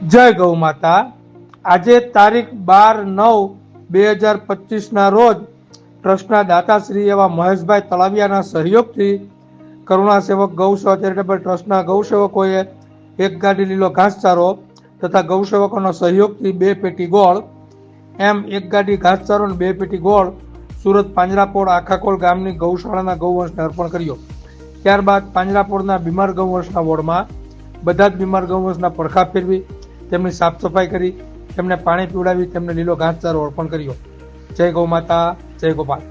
જય ગૌ માતા। આજે તારીખ 12/9/2025 રોજ ટ્રસ્ટના દાતાશ્રી એવા મહેશભાઈ તળાવિયાના સહયોગથી કરુણા સેવક ગૌસેવા ચેરિટેબલ ટ્રસ્ટના ગૌસેવકોએ એક ગાડી લીલો ઘાસચારો તથા ગૌસેવકોના સહયોગથી 2 પેટી ગોળ એમ એક ગાડી ઘાસચારો અને 2 પેટી ગોળ સુરત પાંજરાપોળ આખાકોલ ગામની ગૌશાળાના ગૌવંશને અર્પણ કર્યો। ત્યારબાદ પાંજરાપોળના બીમાર ગૌવંશના વોર્ડમાં બધા જ બીમાર ગૌવંશના પડખા ફેરવી તેમની સાફ સફાઈ કરી, તેમને પાણી પીવડાવી તેમને લીલો ઘાસચારો અર્પણ કર્યો। જય ગૌ માતા, જય ગોપાલ।